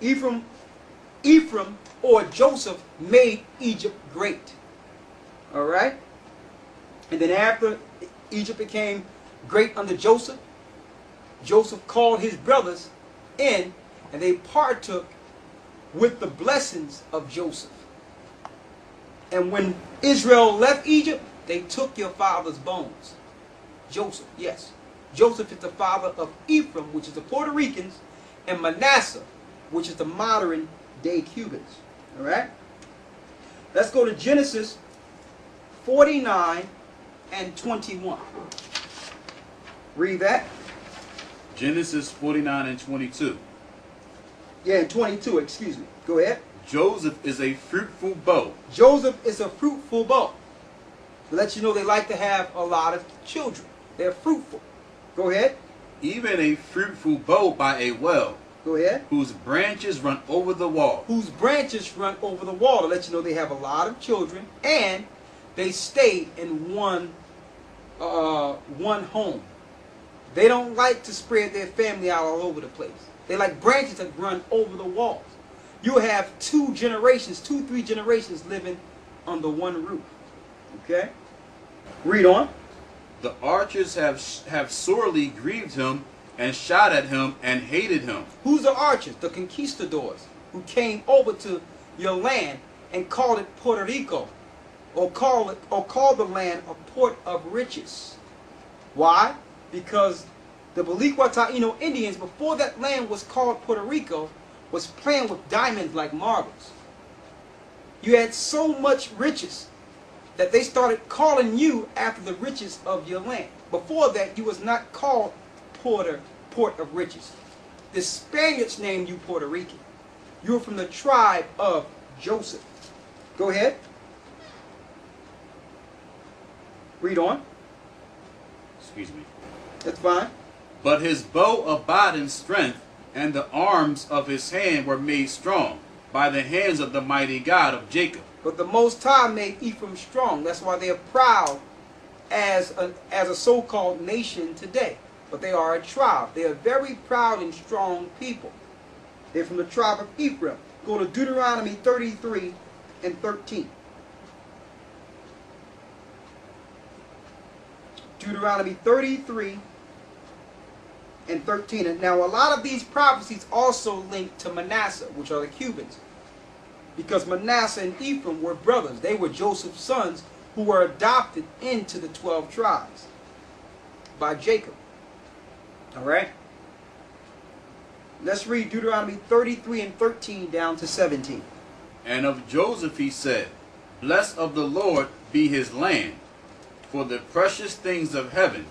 Ephraim, Ephraim or Joseph made Egypt great. All right? And then after Egypt became great under Joseph, Joseph called his brothers in, and they partook with the blessings of Joseph. And when Israel left Egypt, they took your father's bones. Joseph, yes. Joseph is the father of Ephraim, which is the Puerto Ricans, and Manasseh, which is the modern day Cubans. All right? Let's go to Genesis 49 and 21. Read that. Genesis 49 and 22. Yeah, and 22, excuse me. Go ahead. Joseph is a fruitful bow. Joseph is a fruitful bow. To let you know they like to have a lot of children. They're fruitful. Go ahead. Even a fruitful bow by a well. Go ahead. Whose branches run over the wall. Whose branches run over the wall. To let you know they have a lot of children. And they stay in one home. They don't like to spread their family out all over the place. They like branches that run over the walls. You have 3 generations living under one roof. Okay? Read on. The archers have sorely grieved him and shot at him and hated him. Who's the archers? The conquistadors who came over to your land and called it Puerto Rico, or called the land a port of riches. Why? Because the Boricua Taino Indians, before that land was called Puerto Rico, was playing with diamonds like marbles. You had so much riches that they started calling you after the riches of your land. Before that, you was not called Port of Riches. The Spaniards named you Puerto Rican. You were from the tribe of Joseph. Go ahead. Read on. Excuse me. That's fine. But his bow abode in strength, and the arms of his hand were made strong by the hands of the mighty God of Jacob. But the Most High made Ephraim strong. That's why they are proud as a so-called nation today. But they are a tribe. They are very proud and strong people. They're from the tribe of Ephraim. Go to Deuteronomy 33 and 13. Deuteronomy 33 and 13. And now a lot of these prophecies also link to Manasseh, which are the Cubans. Because Manasseh and Ephraim were brothers. They were Joseph's sons who were adopted into the 12 tribes by Jacob. All right? Let's read Deuteronomy 33 and 13 down to 17. And of Joseph he said, Blessed of the Lord be his land, for the precious things of heaven,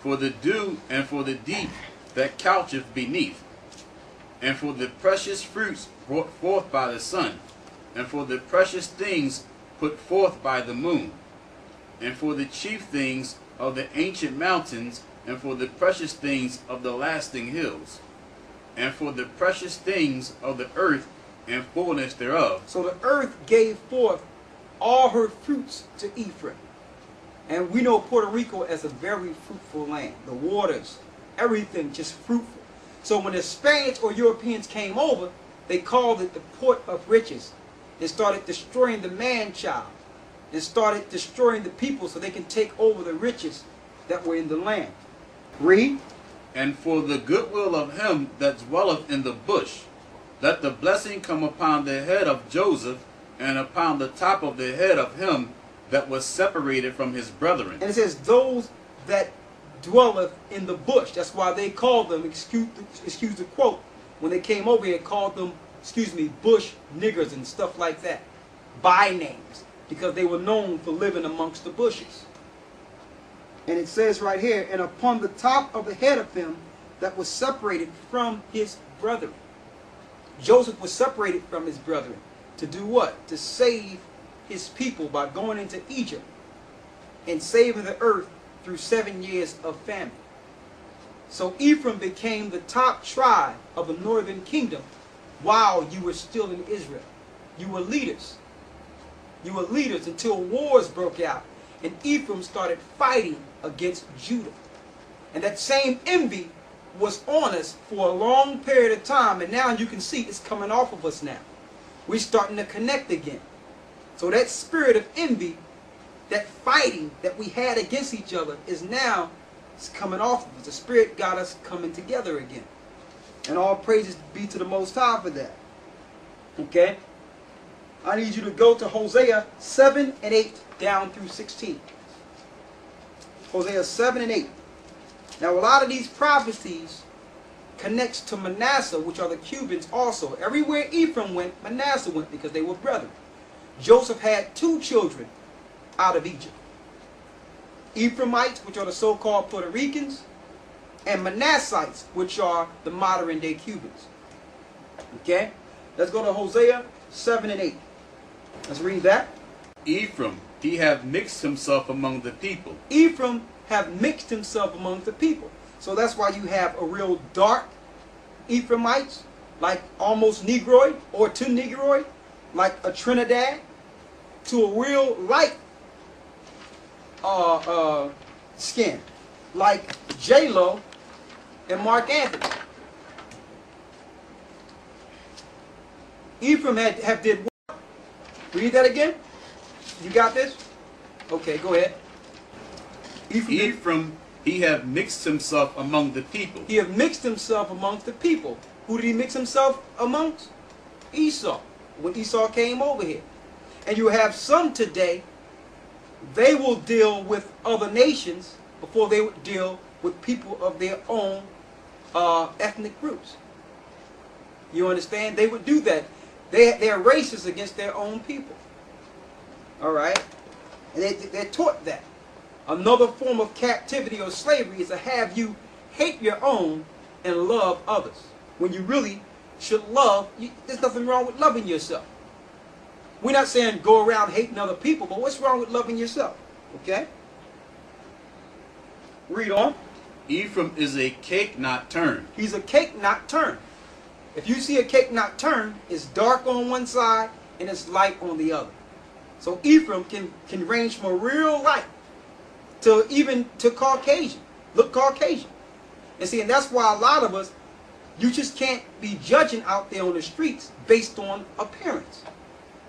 for the dew and for the deep that coucheth beneath, and for the precious fruits brought forth by the sun, and for the precious things put forth by the moon, and for the chief things of the ancient mountains, and for the precious things of the lasting hills, and for the precious things of the earth and fullness thereof. So the earth gave forth all her fruits to Ephraim. And we know Puerto Rico as a very fruitful land. The waters, everything just fruitful. So when the Spaniards or Europeans came over, they called it the port of riches. They started destroying the man-child. They started destroying the people so they can take over the riches that were in the land. Read. And for the goodwill of him that dwelleth in the bush, let the blessing come upon the head of Joseph, and upon the top of the head of him that was separated from his brethren. And it says, those that dwelleth in the bush. That's why they called them, excuse the quote, when they came over here, called them, bush niggers and stuff like that. By names. Because they were known for living amongst the bushes. And it says right here, and upon the top of the head of him that was separated from his brethren. Joseph was separated from his brethren. To do what? To save his people by going into Egypt and saving the earth through 7 years of famine. So Ephraim became the top tribe of the northern kingdom while you were still in Israel. You were leaders. You were leaders until wars broke out and Ephraim started fighting against Judah. And that same envy was on us for a long period of time, and now you can see it's coming off of us now. We're starting to connect again. So that spirit of envy, that fighting that we had against each other, is now coming off of us. The Spirit got us coming together again. And all praises be to the Most High for that. Okay? I need you to go to Hosea 7 and 8 down through 16. Hosea 7 and 8. Now a lot of these prophecies connects to Manasseh, which are the Cubans also. Everywhere Ephraim went, Manasseh went, because they were brethren. Joseph had 2 children out of Egypt. Ephraimites, which are the so-called Puerto Ricans, and Manassites, which are the modern day Cubans. Okay? Let's go to Hosea 7 and 8. Let's read that. Ephraim, he have mixed himself among the people. Ephraim have mixed himself among the people. So that's why you have a real dark Ephraimites, like almost Negroid, or to Negroid, like a Trinidad, to a real light skin, like J-Lo and Mark Anthony. Ephraim have did what? Read that again. You got this? Okay, go ahead. Ephraim, he have mixed himself among the people. He have mixed himself amongst the people. Who did he mix himself amongst? Esau. When Esau came over here. And you have some today, they will deal with other nations before they would deal with people of their own ethnic groups. You understand? They would do that. They're racist against their own people. Alright? And they're taught that. Another form of captivity or slavery is to have you hate your own and love others. When you really should love, there's nothing wrong with loving yourself. We're not saying go around hating other people, but what's wrong with loving yourself? Okay? Read on. Ephraim is a cake not turned. He's a cake not turned. If you see a cake not turned, it's dark on one side and it's light on the other. So Ephraim can range from a real light to even to Caucasian. Look Caucasian. And see, and that's why a lot of us, you just can't be judging out there on the streets based on appearance.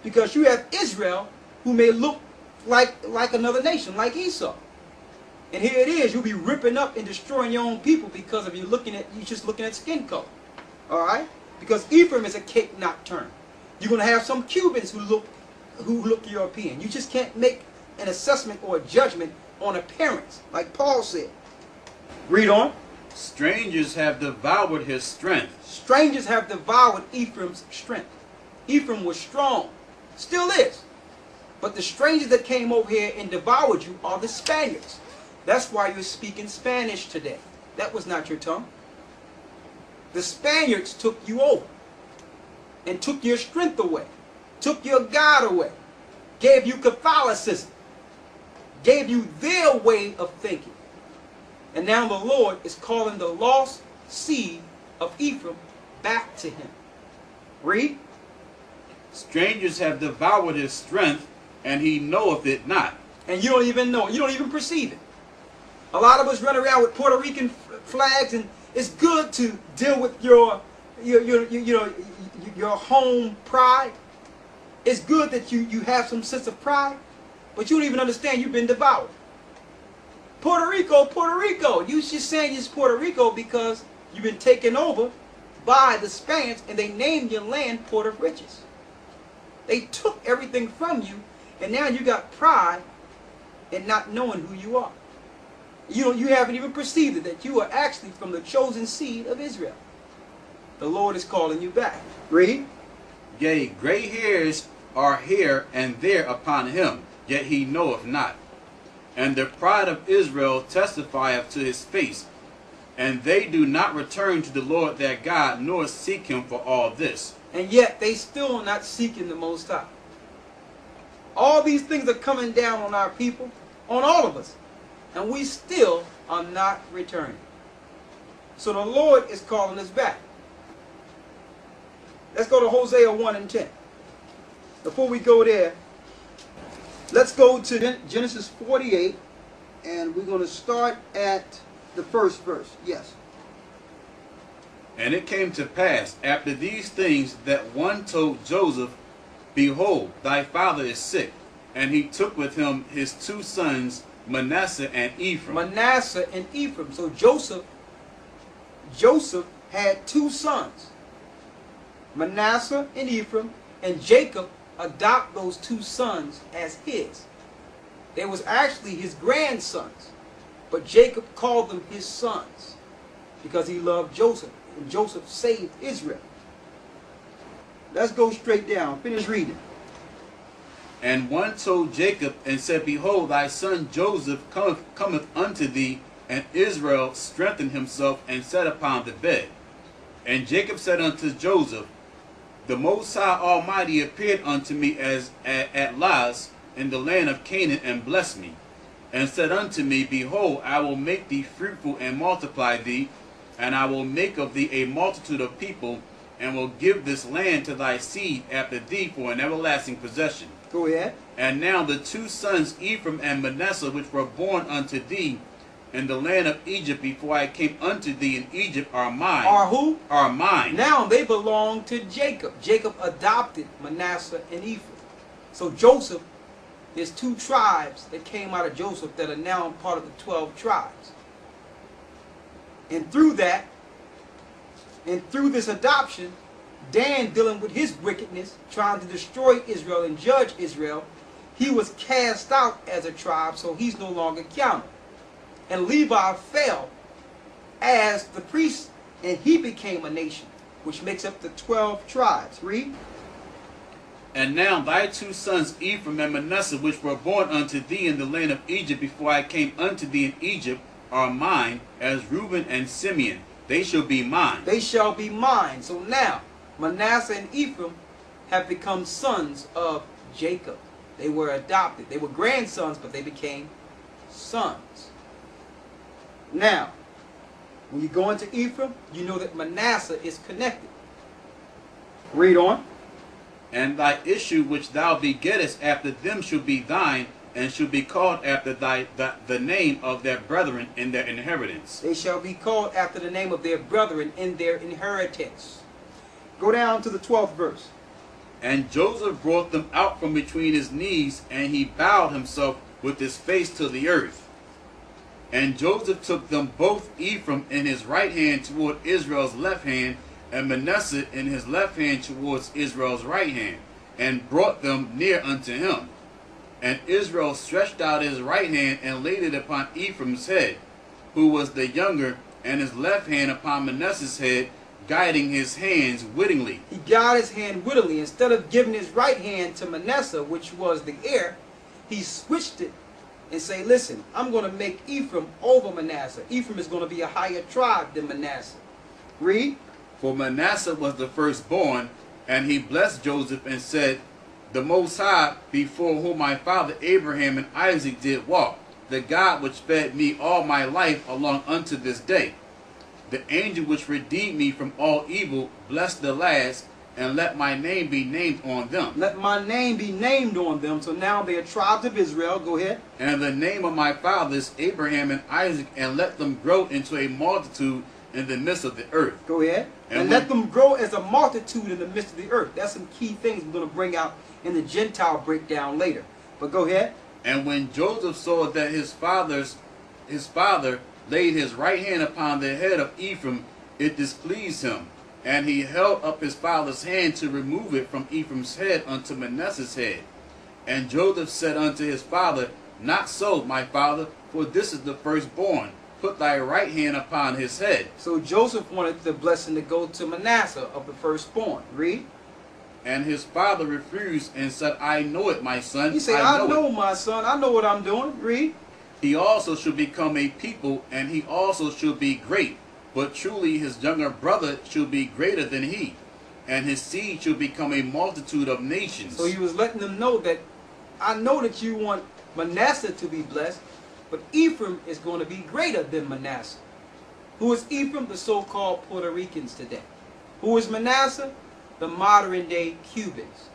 Because you have Israel who may look like another nation, like Esau. And here it is, you'll be ripping up and destroying your own people because of you just looking at skin color. Alright? Because Ephraim is a cake not turned. You're gonna have some Cubans who look European. You just can't make an assessment or a judgment on appearance, like Paul said. Read on. Strangers have devoured his strength. Strangers have devoured Ephraim's strength. Ephraim was strong. Still is. But the strangers that came over here and devoured you are the Spaniards. That's why you're speaking Spanish today. That was not your tongue. The Spaniards took you over and took your strength away, took your God away, gave you Catholicism, gave you their way of thinking. And now the Lord is calling the lost seed of Ephraim back to him. Read. Strangers have devoured his strength, and he knoweth it not. And you don't even know it. You don't even perceive it. A lot of us run around with Puerto Rican flags, and it's good to deal with your home pride. It's good that you have some sense of pride, but you don't even understand you've been devoured. Puerto Rico, Puerto Rico. You just saying it's Puerto Rico because you've been taken over by the Spaniards, and they named your land Port of Riches. They took everything from you, and now you got pride in not knowing who you are. You haven't even perceived it, that you are actually from the chosen seed of Israel. The Lord is calling you back. Read. Yea, gray hairs are here and there upon him, yet he knoweth not. And the pride of Israel testifieth to his face, and they do not return to the Lord their God, nor seek him for all this. And yet they still are not seeking the Most High. All these things are coming down on our people, on all of us, and we still are not returning. So the Lord is calling us back. Let's go to Hosea 1 and 10. Before we go there, let's go to Genesis 48, and we're going to start at the first verse. Yes. And it came to pass after these things that one told Joseph, Behold, thy father is sick. And he took with him his 2 sons, Manasseh and Ephraim. Manasseh and Ephraim. So Joseph had 2 sons, Manasseh and Ephraim, and Jacob adopted those 2 sons as his. They was actually his grandsons, but Jacob called them his sons because he loved Joseph, and Joseph saved Israel. Let's go straight down. Finish reading. And one told Jacob and said, Behold, thy son Joseph cometh unto thee. And Israel strengthened himself and sat upon the bed. And Jacob said unto Joseph, The Most High Almighty appeared unto me as at Luz in the land of Canaan, and blessed me, and said unto me, Behold, I will make thee fruitful and multiply thee, and I will make of thee a multitude of people, and will give this land to thy seed after thee for an everlasting possession. Go ahead. And now the 2 sons Ephraim and Manasseh, which were born unto thee in the land of Egypt before I came unto thee in Egypt, are mine. Are who? Are mine. Now they belong to Jacob. Jacob adopted Manasseh and Ephraim. So Joseph, there's 2 tribes that came out of Joseph that are now part of the 12 tribes. And through that, and through this adoption, Dan, dealing with his wickedness, trying to destroy Israel and judge Israel, he was cast out as a tribe, so he's no longer counted. And Levi fell as the priest, and he became a nation, which makes up the 12 tribes. Read. And now thy 2 sons Ephraim and Manasseh, which were born unto thee in the land of Egypt before I came unto thee in Egypt, are mine, as Reuben and Simeon. They shall be mine. They shall be mine. So now, Manasseh and Ephraim have become sons of Jacob. They were adopted. They were grandsons, but they became sons. Now, when you go into Ephraim, you know that Manasseh is connected. Read on. And thy issue which thou begettest after them shall be thine, and shall be called after the name of their brethren in their inheritance. They shall be called after the name of their brethren in their inheritance. Go down to the 12th verse. And Joseph brought them out from between his knees, and he bowed himself with his face to the earth. And Joseph took them both, Ephraim in his right hand toward Israel's left hand, and Manasseh in his left hand towards Israel's right hand, and brought them near unto him. And Israel stretched out his right hand and laid it upon Ephraim's head, who was the younger, and his left hand upon Manasseh's head, guiding his hands wittingly. He guided his hand wittingly. Instead of giving his right hand to Manasseh, which was the heir, he switched it and say, listen, I'm going to make Ephraim over Manasseh. Ephraim is going to be a higher tribe than Manasseh. Read. For Manasseh was the firstborn, and he blessed Joseph and said, The Most High, before whom my father Abraham and Isaac did walk, the God which fed me all my life along unto this day, the angel which redeemed me from all evil, bless the last, and let my name be named on them. Let my name be named on them. So now they are tribes of Israel. Go ahead. And the name of my fathers, Abraham and Isaac, and let them grow into a multitude in the midst of the earth. Go ahead. And let them grow as a multitude in the midst of the earth. That's some key things we're going to bring out in the Gentile breakdown later. But go ahead. And when Joseph saw that his father laid his right hand upon the head of Ephraim, it displeased him. And he held up his father's hand to remove it from Ephraim's head unto Manasseh's head. And Joseph said unto his father, Not so, my father, for this is the firstborn. Put thy right hand upon his head. So Joseph wanted the blessing to go to Manasseh of the firstborn. Read. And his father refused and said, I know it, my son. He said, I know, my son. I know what I'm doing. Read. He also should become a people, and he also should be great. But truly his younger brother shall be greater than he, and his seed shall become a multitude of nations. So he was letting them know that I know that you want Manasseh to be blessed, but Ephraim is going to be greater than Manasseh. Who is Ephraim? The so-called Puerto Ricans today. Who is Manasseh? The modern day Cubans.